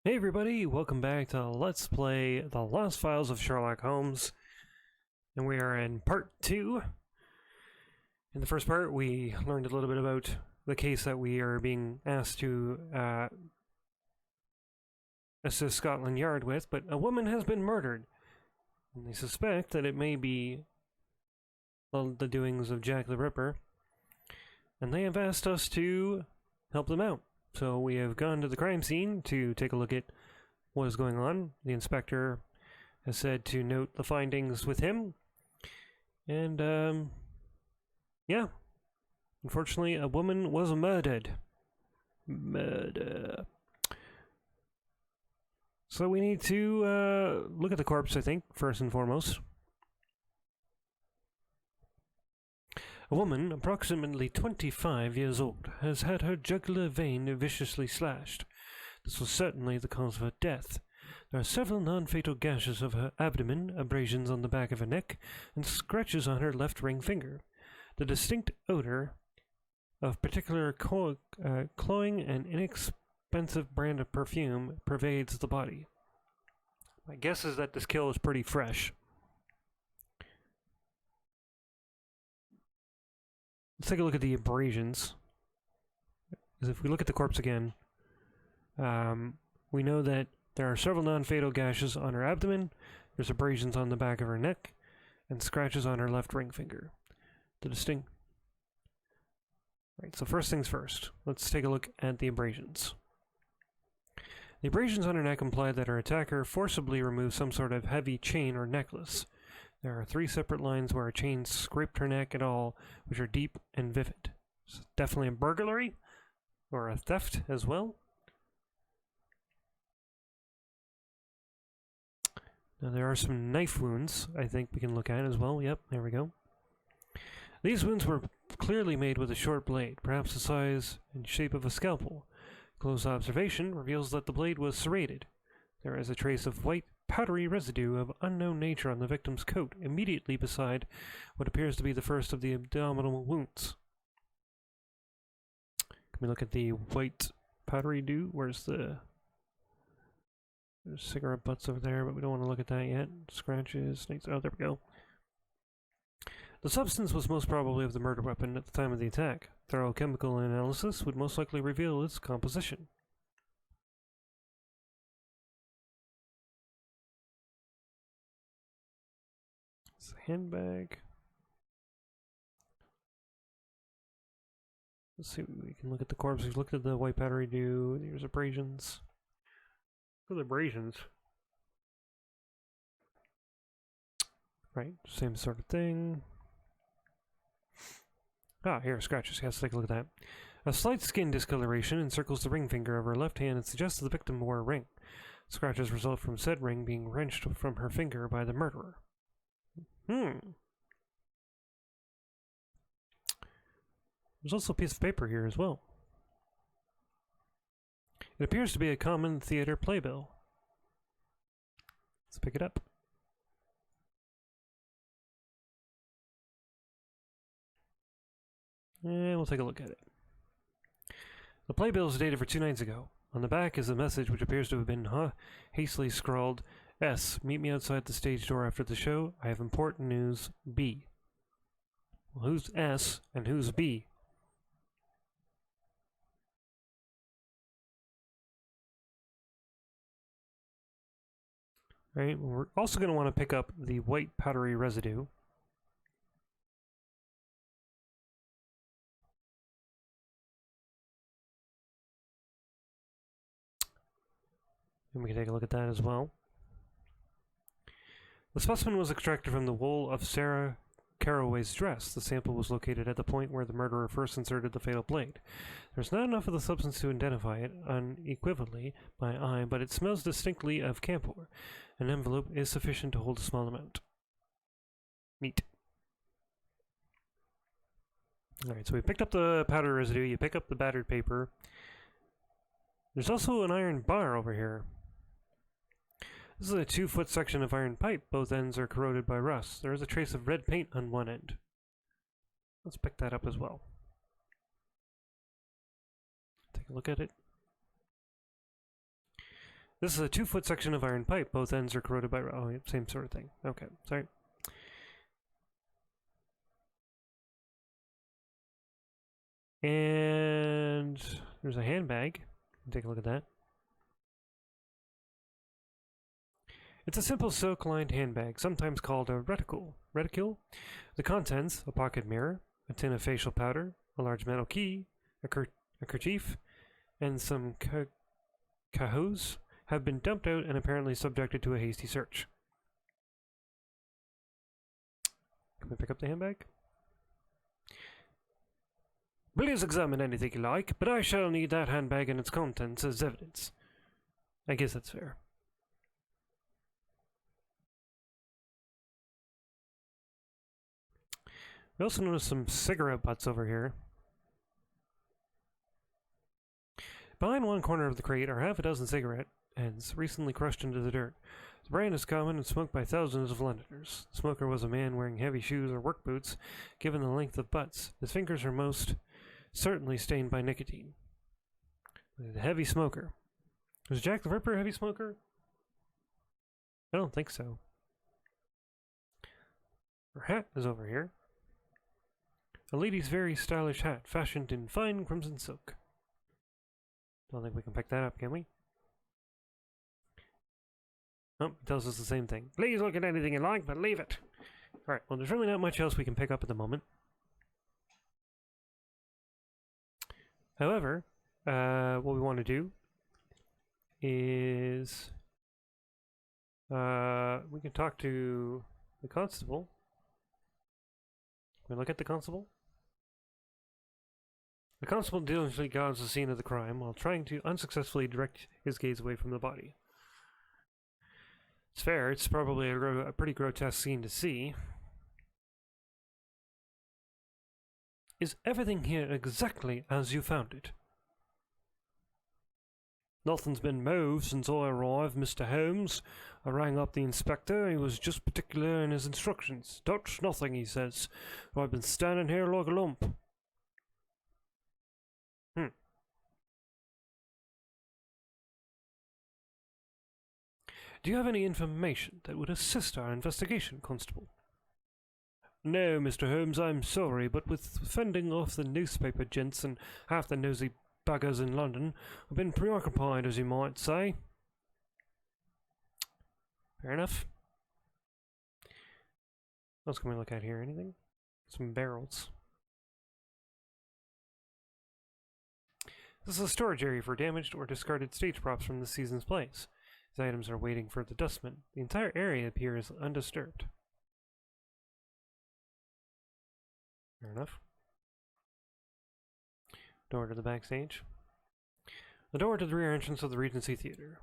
Hey everybody, welcome back to Let's Play The Lost Files of Sherlock Holmes. And we are in part 2. In the first part, we learned a little bit about the case that we are being asked to assist Scotland Yard with, but a woman has been murdered. And they suspect that it may be the doings of Jack the Ripper. And they have asked us to help them out. So we have gone to the crime scene to take a look at what is going on. The inspector has said to note the findings with him. And, yeah. Unfortunately, a woman was murdered. Murder. So we need to look at the corpse, I think, first and foremost. A woman, approximately 25 years old, has had her jugular vein viciously slashed. This was certainly the cause of her death. There are several non-fatal gashes of her abdomen, abrasions on the back of her neck, and scratches on her left ring finger. The distinct odor of particular cloying and inexpensive brand of perfume pervades the body. My guess is that this kill is pretty fresh. Let's take a look at the abrasions. Because if we look at the corpse again, we know that there are several non-fatal gashes on her abdomen, there's abrasions on the back of her neck, and scratches on her left ring finger. The distinct... Right, so first things first, let's take a look at the abrasions. The abrasions on her neck imply that her attacker forcibly removed some sort of heavy chain or necklace. There are 3 separate lines where a chain scraped her neck and all, which are deep and vivid. So definitely a burglary, or a theft as well. Now there are some knife wounds, I think we can look at as well. Yep, there we go. These wounds were clearly made with a short blade, perhaps the size and shape of a scalpel. Close observation reveals that the blade was serrated. There is a trace of white, powdery residue of unknown nature on the victim's coat, immediately beside what appears to be the first of the abdominal wounds. Can we look at the white powdery dew? Where's the... There's cigarette butts over there, but we don't want to look at that yet. Scratches, snakes... Oh, there we go. The substance was most probably of the murder weapon at the time of the attack. Thorough chemical analysis would most likely reveal its composition. It's a handbag. Let's see, we can look at the corpse. We've looked at the white powdery dew. There's abrasions. Look at the abrasions. Right, same sort of thing. Ah, here, scratches. Let's take a look at that. A slight skin discoloration encircles the ring finger of her left hand and suggests the victim wore a ring. Scratches result from said ring being wrenched from her finger by the murderer. There's also a piece of paper here as well. It appears to be a common theater playbill. Let's pick it up. And we'll take a look at it. The playbill is dated for 2 nights ago. On the back is a message which appears to have been hastily scrawled. S. Meet me outside the stage door after the show. I have important news. B. Well, who's S and who's B? Right, well, we're also going to want to pick up the white powdery residue. And we can take a look at that as well. The specimen was extracted from the wool of Sarah Caraway's dress. The sample was located at the point where the murderer first inserted the fatal blade. There's not enough of the substance to identify it unequivocally by eye, but it smells distinctly of camphor. An envelope is sufficient to hold a small amount. Neat. Alright, so we picked up the powder residue, you pick up the battered paper. There's also an iron bar over here. This is a 2-foot section of iron pipe. Both ends are corroded by rust. There is a trace of red paint on one end. Let's pick that up as well. Take a look at it. This is a 2-foot section of iron pipe. Both ends are corroded by... Oh, yeah, same sort of thing. Okay, sorry. And there's a handbag. Take a look at that. It's a simple silk-lined handbag, sometimes called a reticule. The contents: a pocket mirror, a tin of facial powder, a large metal key, a kerchief, and some cahots have been dumped out and apparently subjected to a hasty search. Can we pick up the handbag? Please examine anything you like, but I shall need that handbag and its contents as evidence. I guess that's fair. We also noticed some cigarette butts over here. Behind one corner of the crate are half a dozen cigarette ends, recently crushed into the dirt. The brand is common and smoked by thousands of Londoners. The smoker was a man wearing heavy shoes or work boots, given the length of butts. His fingers are most certainly stained by nicotine. The heavy smoker. Was Jack the Ripper a heavy smoker? I don't think so. Her hat is over here. A lady's very stylish hat, fashioned in fine crimson silk. Don't think we can pick that up, can we? Oh, it tells us the same thing. Please look at anything you like, but leave it. Alright, well, there's really not much else we can pick up at the moment. However, what we want to do is we can talk to the constable. Can we look at the constable? The constable diligently guards the scene of the crime while trying to unsuccessfully direct his gaze away from the body. It's fair, it's probably a pretty grotesque scene to see. Is everything here exactly as you found it? Nothing's been moved since I arrived, Mr. Holmes. I rang up the inspector. He was just particular in his instructions. Touch nothing, he says. I've been standing here like a lump. Do you have any information that would assist our investigation, Constable? No, Mr. Holmes, I'm sorry, but with fending off the newspaper gents and half the nosy buggers in London, I've been preoccupied, as you might say. Fair enough. What else can we look at here? Anything? Some barrels. This is a storage area for damaged or discarded stage props from this season's plays. These items are waiting for the dustman. The entire area appears undisturbed. Fair enough. Door to the backstage. The door to the rear entrance of the Regency Theatre.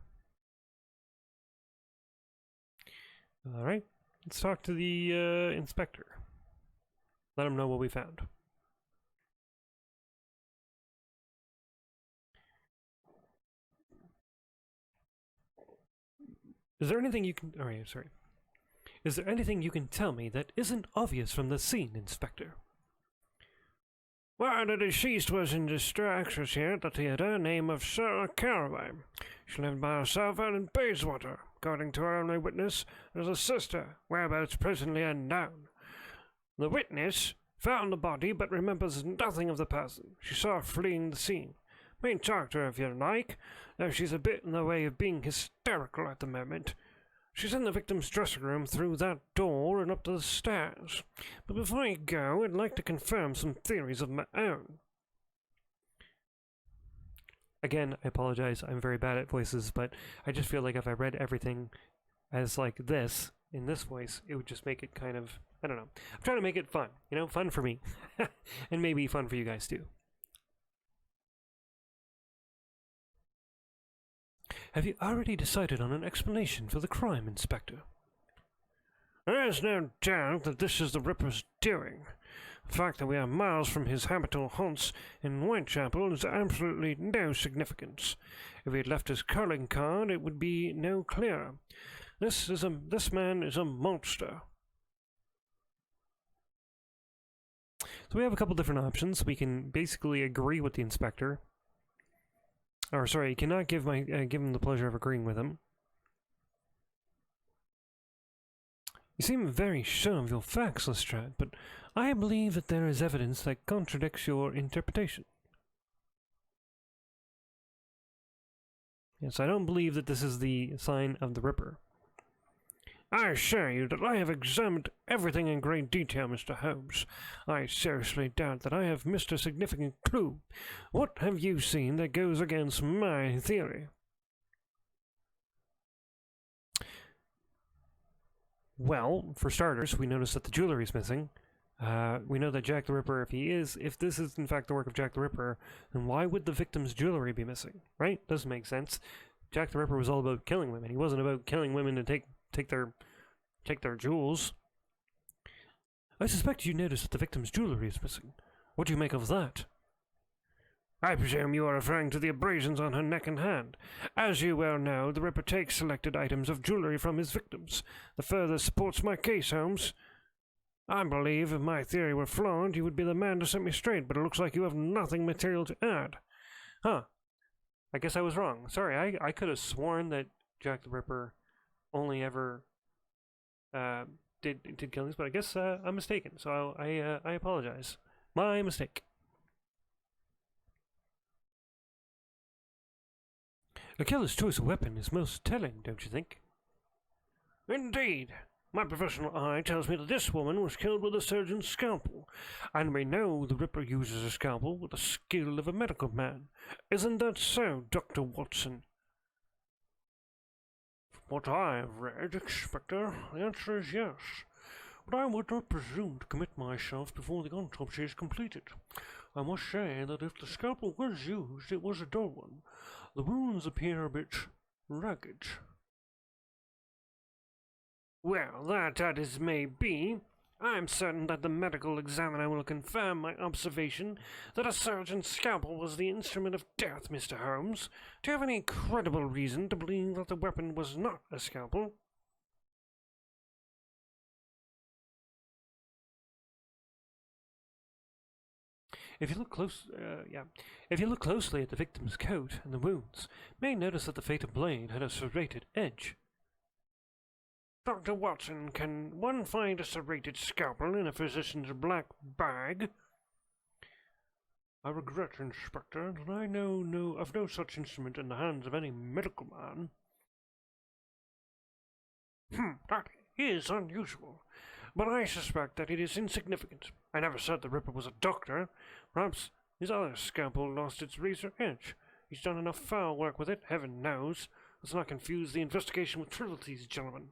Alright, let's talk to the inspector. Let him know what we found. Is there anything you can... Alright, sorry. Is there anything you can tell me that isn't obvious from the scene, Inspector? Well, the deceased was in distress here at the theatre, name of Sarah Caraway. She lived by herself out in Bayswater. According to her only witness, there's a sister, whereabouts presently unknown. The witness found the body but remembers nothing of the person. She saw her fleeing the scene. May talk to her if you like, though she's a bit in the way of being hysterical at the moment. She's in the victim's dressing room through that door and up to the stairs. But before you go, I'd like to confirm some theories of my own. Again, I apologize, I'm very bad at voices, but I just feel like if I read everything as like this, in this voice, it would just make it kind of, I don't know. I'm trying to make it fun, you know, fun for me. And maybe fun for you guys too. Have you already decided on an explanation for the crime, Inspector? There's no doubt that this is the Ripper's doing. The fact that we are miles from his habitual haunts in Whitechapel is absolutely no significance. If he had left his calling card, it would be no clearer. This man is a monster. So we have a couple different options. We can basically agree with the inspector Or sorry, cannot give him the pleasure of agreeing with him. You seem very sure of your facts, Lestrade, but I believe that there is evidence that contradicts your interpretation. Yes, I don't believe that this is the sign of the Ripper. I assure you that I have examined everything in great detail, Mr. Holmes. I seriously doubt that I have missed a significant clue. What have you seen that goes against my theory? Well, for starters, we notice that the jewelry is missing. We know that Jack the Ripper, if this is in fact the work of Jack the Ripper, then why would the victim's jewelry be missing? Right? Doesn't make sense. Jack the Ripper was all about killing women. He wasn't about killing women to take their jewels. I suspect you noticed that the victim's jewelry is missing. What do you make of that? I presume you are referring to the abrasions on her neck and hand. As you well know, the Ripper takes selected items of jewelry from his victims. The further supports my case, Holmes. I believe if my theory were flawed, you would be the man to set me straight, but it looks like you have nothing material to add. Huh. I guess I was wrong. Sorry, I could have sworn that Jack the Ripper only ever did killings, but I guess I'm mistaken, so I apologize. My mistake. A killer's choice of weapon is most telling, don't you think? Indeed. My professional eye tells me that this woman was killed with a surgeon's scalpel, and we know the Ripper uses a scalpel with the skill of a medical man. Isn't that so, Dr. Watson? From what I have read, Inspector, the answer is yes. But I would not presume to commit myself before the autopsy is completed. I must say that if the scalpel was used, it was a dull one. The wounds appear a bit ragged. Well, that as may be, I am certain that the medical examiner will confirm my observation that a surgeon's scalpel was the instrument of death, Mr. Holmes. Do you have any credible reason to believe that the weapon was not a scalpel? If you look closely at the victim's coat and the wounds, you may notice that the fatal blade had a serrated edge. Dr. Watson, can one find a serrated scalpel in a physician's black bag? I regret, Inspector, that I know of no such instrument in the hands of any medical man. That is unusual, but I suspect that it is insignificant. I never said the Ripper was a doctor. Perhaps his other scalpel lost its razor edge. He's done enough foul work with it, heaven knows. Let's not confuse the investigation with frivolities, gentlemen.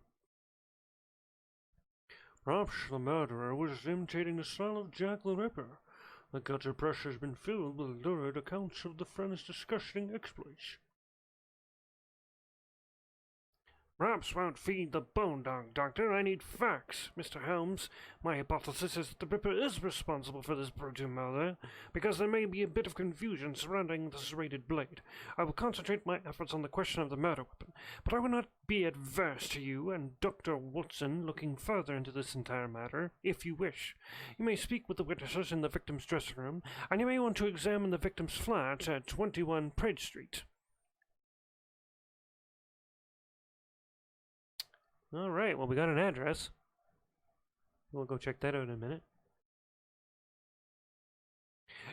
Perhaps the murderer was imitating the style of Jack the Ripper. The gutter press has been filled with lurid accounts of the friend's disgusting exploits. Perhaps won't feed the bone dog, Doctor. I need facts. Mr. Holmes, my hypothesis is that the Ripper is responsible for this brutal murder, because there may be a bit of confusion surrounding the serrated blade. I will concentrate my efforts on the question of the murder weapon, but I will not be adverse to you and Dr. Watson looking further into this entire matter, if you wish. You may speak with the witnesses in the victim's dressing room, and you may want to examine the victim's flat at 21 Praed Street. Alright, well, we got an address. We'll go check that out in a minute.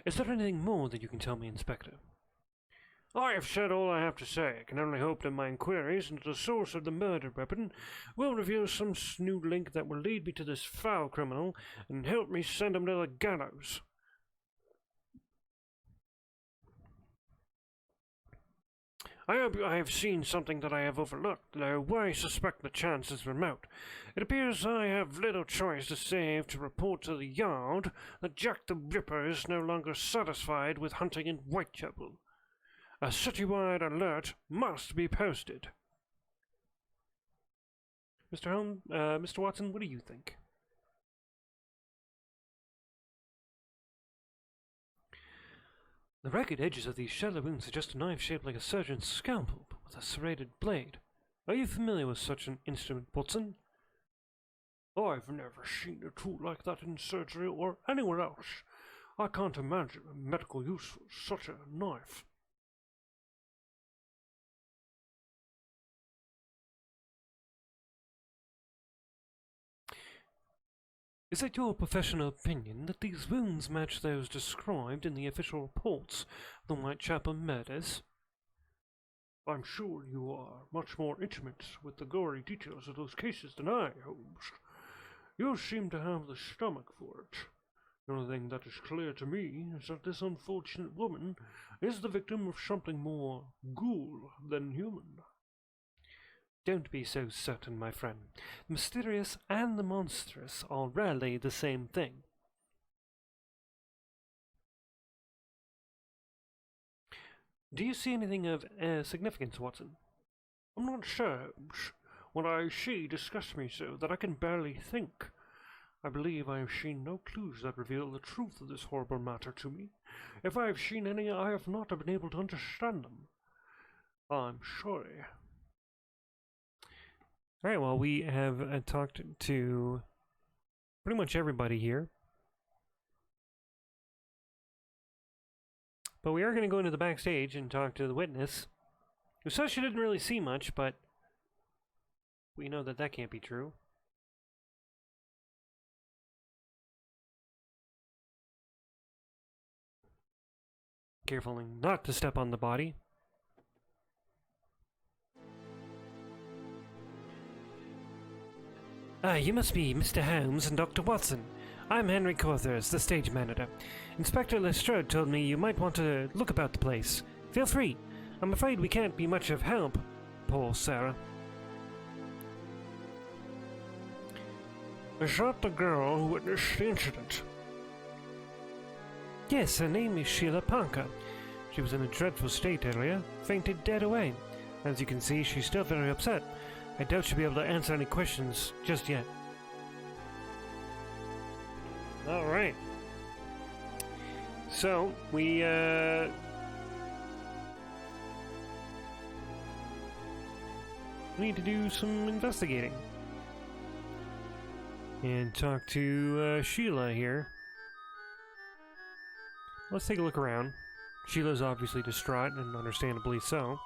Is there anything more that you can tell me, Inspector? I have said all I have to say. I can only hope that my inquiries into the source of the murder weapon will reveal some new link that will lead me to this foul criminal and help me send him to the gallows. I hope I have seen something that I have overlooked, though I suspect the chance is remote. It appears I have little choice to save to report to the Yard that Jack the Ripper is no longer satisfied with hunting in Whitechapel. A citywide alert must be posted. Mr. Watson, what do you think? The ragged edges of these shallow wounds suggest a knife shaped like a surgeon's scalpel, but with a serrated blade. Are you familiar with such an instrument, Watson? I've never seen a tool like that in surgery or anywhere else. I can't imagine a medical use for such a knife. Is it your professional opinion that these wounds match those described in the official reports of the Whitechapel murders? I'm sure you are much more intimate with the gory details of those cases than I, Holmes. You seem to have the stomach for it. The only thing that is clear to me is that this unfortunate woman is the victim of something more ghoul than human. Don't be so certain, my friend. The mysterious and the monstrous are rarely the same thing. Do you see anything of significance, Watson? I'm not sure, Holmes. What I see disgusts me so that I can barely think. I believe I have seen no clues that reveal the truth of this horrible matter to me. If I have seen any, I have not been able to understand them. I'm sorry. Alright, well, we have talked to pretty much everybody here. But we are going to go into the backstage and talk to the witness, who says she didn't really see much, but we know that that can't be true. Careful not to step on the body. You must be Mr. Holmes and Dr. Watson. I'm Henry Corthers, the stage manager. Inspector Lestrade told me you might want to look about the place. Feel free. I'm afraid we can't be much of help. Poor Sarah. Is that the girl who witnessed the incident? Yes, her name is Sheila Parker. She was in a dreadful state earlier, fainted dead away. As you can see, she's still very upset. I doubt she'll be able to answer any questions just yet. Alright. So, we need to do some investigating. And talk to Sheila here. Let's take a look around. Sheila's obviously distraught, and understandably so.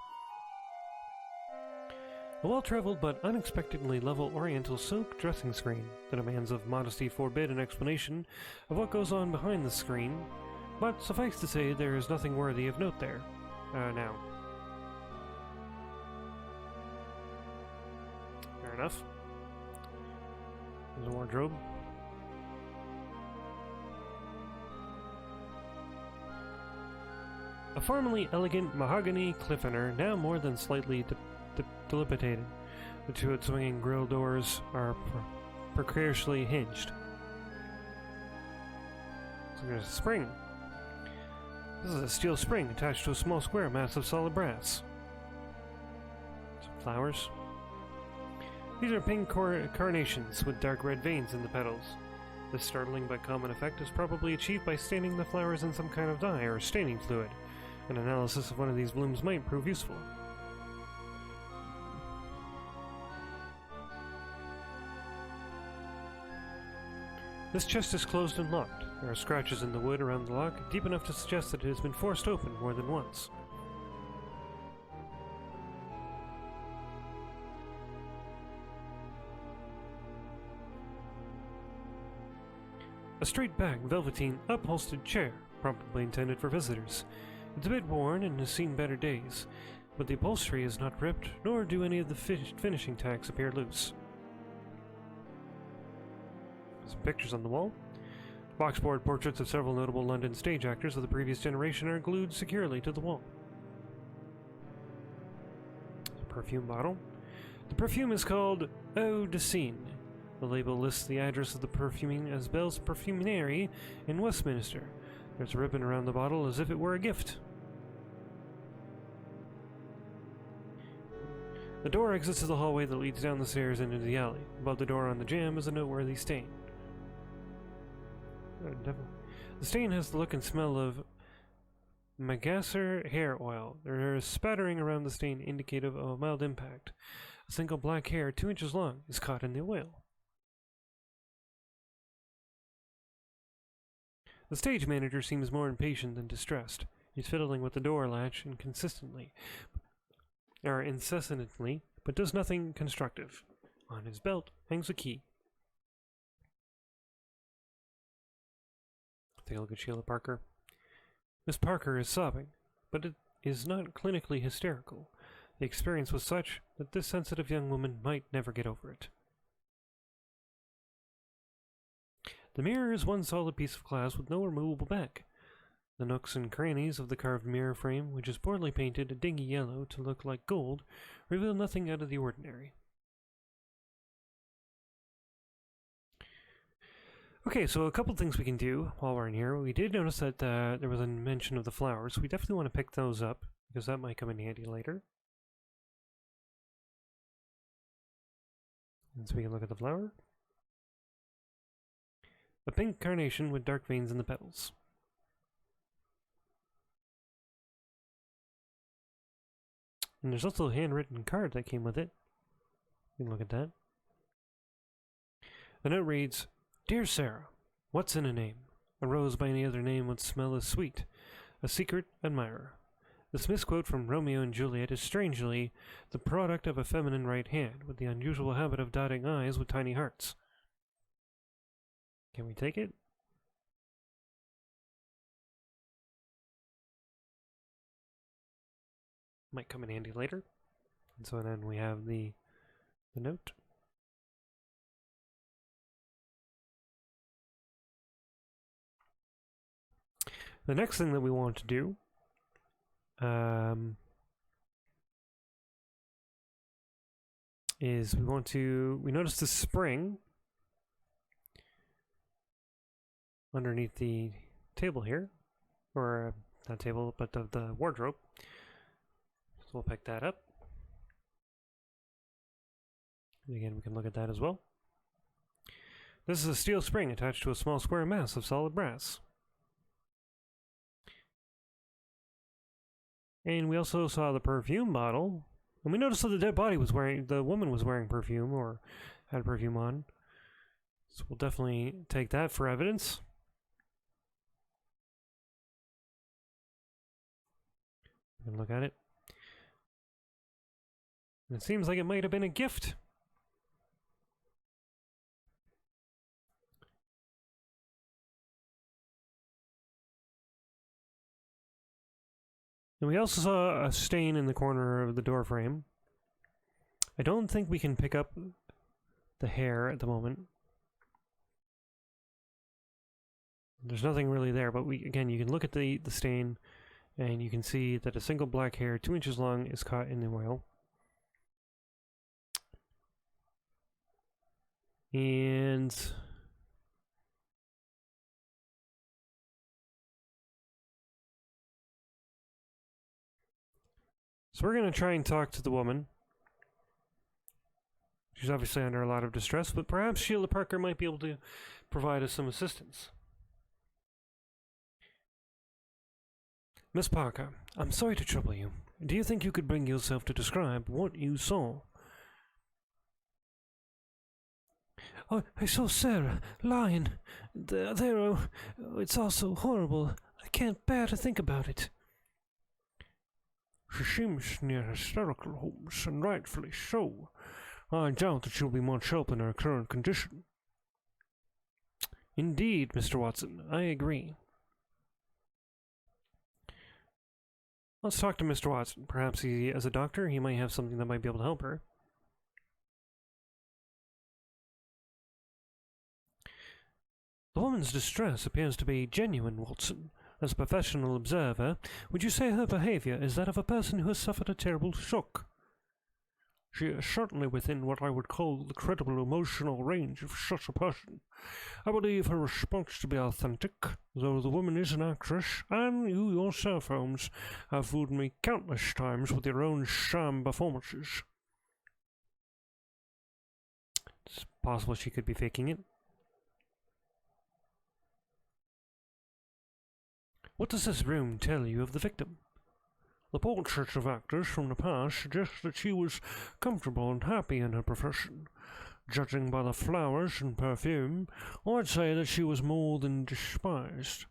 A well-traveled but unexpectedly level oriental silk dressing screen. The demands of modesty forbid an explanation of what goes on behind the screen, but suffice to say there is nothing worthy of note there. Now. Fair enough. There's a wardrobe. A formerly elegant mahogany cliffhanger, now more than slightly dilapidated. The two swinging grill doors are precariously hinged. So there's a spring. This is a steel spring attached to a small square mass of solid brass. Some flowers. These are pink carnations with dark red veins in the petals. This startling but common effect is probably achieved by staining the flowers in some kind of dye or staining fluid. An analysis of one of these blooms might prove useful. This chest is closed and locked. There are scratches in the wood around the lock, deep enough to suggest that it has been forced open more than once. A straight-back, velveteen, upholstered chair, probably intended for visitors. It's a bit worn and has seen better days, but the upholstery is not ripped, nor do any of the finishing tacks appear loose. Some pictures on the wall. Boxboard portraits of several notable London stage actors of the previous generation are glued securely to the wall. A perfume bottle. The perfume is called Eau de Seine. The label lists the address of the perfuming as Bell's Perfumery in Westminster. There's a ribbon around the bottle as if it were a gift. The door exits to the hallway that leads down the stairs into the alley. Above the door on the jamb is a noteworthy stain. The stain has the look and smell of Magasser hair oil. There is spattering around the stain indicative of a mild impact. A single black hair 2 inches long is caught in the oil. The stage manager seems more impatient than distressed. He's fiddling with the door latch incessantly, but does nothing constructive. On his belt hangs a key. Take a look at Sheila Parker. Miss Parker is sobbing, but it is not clinically hysterical. The experience was such that this sensitive young woman might never get over it. The mirror is one solid piece of glass with no removable back. The nooks and crannies of the carved mirror frame, which is poorly painted a dingy yellow to look like gold, reveal nothing out of the ordinary. Okay, so a couple things we can do while we're in here. We did notice that there was a mention of the flowers. We definitely want to pick those up, because that might come in handy later. And so we can look at the flower. A pink carnation with dark veins in the petals. And there's also a handwritten card that came with it. You can look at that. The note reads, Dear Sarah, what's in a name? A rose by any other name would smell as sweet. A secret admirer. This misquote from Romeo and Juliet is strangely the product of a feminine right hand, with the unusual habit of dotting I's with tiny hearts. Can we take it? Might come in handy later. And so then we have the note. The next thing that we want to do is we notice the spring underneath the table here, or not table, but the wardrobe. So we'll pick that up. And again, we can look at that as well. This is a steel spring attached to a small square mass of solid brass. And we also saw the perfume bottle. And we noticed that the woman was wearing perfume, or had perfume on. So we'll definitely take that for evidence. We can look at it. And it seems like it might have been a gift. And we also saw a stain in the corner of the door frame. I don't think we can pick up the hair at the moment. There's nothing really there, but again, you can look at the stain, and you can see that a single black hair 2 inches long is caught in the oil. And so we're going to try and talk to the woman. She's obviously under a lot of distress, but perhaps Sheila Parker might be able to provide us some assistance. Miss Parker, I'm sorry to trouble you. Do you think you could bring yourself to describe what you saw? Oh, I saw Sarah lying there. It's all so horrible. I can't bear to think about it. She seems near hysterical, Holmes, and rightfully so. I doubt that she'll be much help in her current condition. Indeed, Mr. Watson, I agree. Let's talk to Mr. Watson. Perhaps as a doctor, he might have something that might be able to help her. The woman's distress appears to be genuine, Watson. As a professional observer, would you say her behavior is that of a person who has suffered a terrible shock? She is certainly within what I would call the credible emotional range of such a person. I believe her response to be authentic, though the woman is an actress, and you yourself, Holmes, have fooled me countless times with your own sham performances. It's possible she could be faking it. What does this room tell you of the victim? The portraits of actors from the past suggest that she was comfortable and happy in her profession. Judging by the flowers and perfume, I'd say that she was more than despised.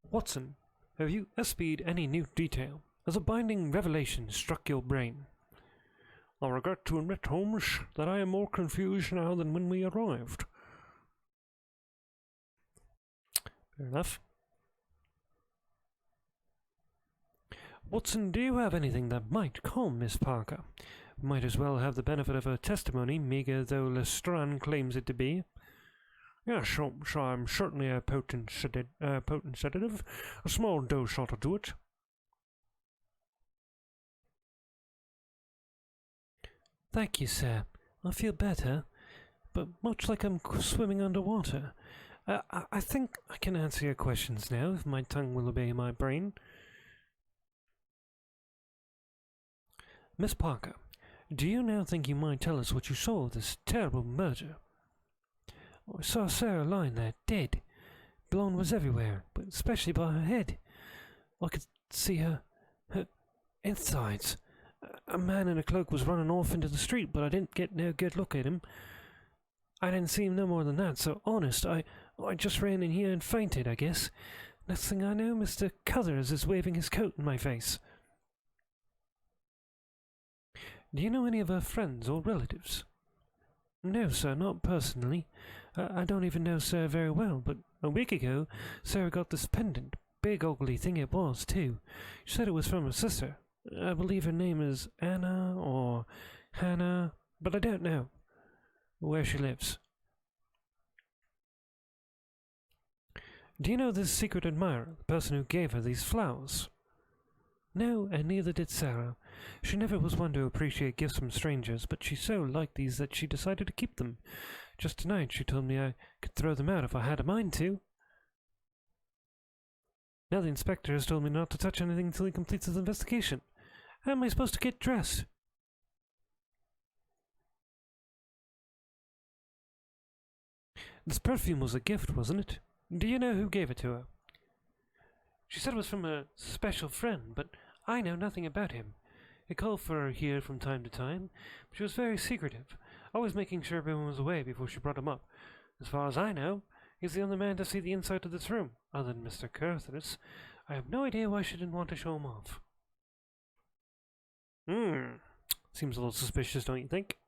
Watson, have you espied any new detail? Has a binding revelation struck your brain? I regret to admit, Holmes, that I am more confused now than when we arrived. Fair enough. Watson, do you have anything that might calm Miss Parker? Might as well have the benefit of her testimony, meagre though Lestrade claims it to be. Yes, Holmes, I'm certainly a potent sedative. A small dose ought to do it. Thank you, sir. I feel better, but much like I'm swimming underwater. I think I can answer your questions now, if my tongue will obey my brain. Miss Parker, do you now think you might tell us what you saw of this terrible murder? I saw Sarah lying there, dead. Blood was everywhere, but especially by her head. I could see her insides. A man in a cloak was running off into the street, but I didn't get no good look at him. I didn't see him no more than that, so honest, I just ran in here and fainted, I guess. Next thing I know, Mr. Cuthers is waving his coat in my face. Do you know any of her friends or relatives? No, sir, not personally. I don't even know Sarah very well, but a week ago, Sarah got this pendant. Big ugly thing it was, too. She said it was from her sister. I believe her name is Anna or Hannah, but I don't know where she lives. Do you know this secret admirer, the person who gave her these flowers? No, and neither did Sarah. She never was one to appreciate gifts from strangers, but she so liked these that she decided to keep them. Just tonight she told me I could throw them out if I had a mind to. Now the inspector has told me not to touch anything until he completes his investigation. How am I supposed to get dressed? This perfume was a gift, wasn't it? Do you know who gave it to her? She said it was from a special friend, but I know nothing about him. He called for her here from time to time, but she was very secretive, always making sure everyone was away before she brought him up. As far as I know, he's the only man to see the inside of this room, other than Mr. Carruthers. I have no idea why she didn't want to show him off. Seems a little suspicious, don't you think?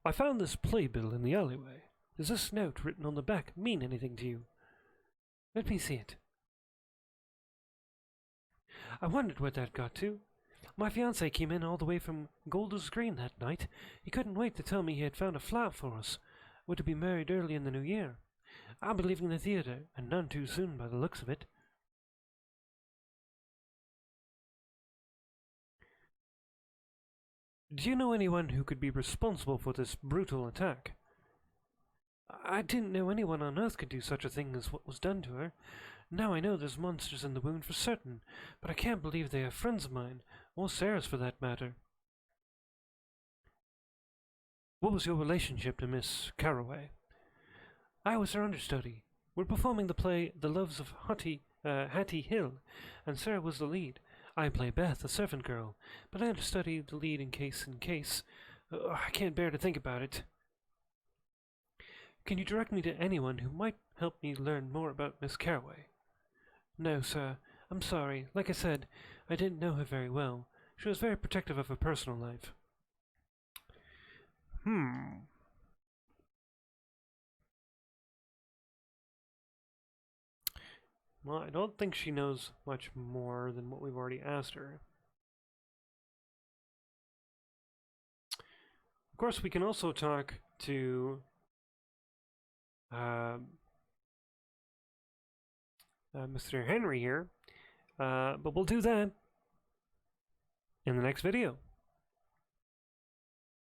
I found this playbill in the alleyway. Does this note written on the back mean anything to you? Let me see it. I wondered where that got to. My fiancé came in all the way from Golders Green that night. He couldn't wait to tell me he had found a flat for us. We're to be married early in the new year. I'll be leaving the theatre, and none too soon by the looks of it. Do you know anyone who could be responsible for this brutal attack? I didn't know anyone on Earth could do such a thing as what was done to her. Now I know there's monsters in the wound for certain, but I can't believe they are friends of mine, or Sarah's for that matter. What was your relationship to Miss Carroway? I was her understudy. We're performing the play The Loves of Hattie Hill, and Sarah was the lead. I play Beth, a servant girl, but I understudy the lead in case. I can't bear to think about it. Can you direct me to anyone who might help me learn more about Miss Carroway? No, sir. I'm sorry. Like I said, I didn't know her very well. She was very protective of her personal life. Well, I don't think she knows much more than what we've already asked her. Of course, we can also talk to Mr. Henry here, but we'll do that in the next video.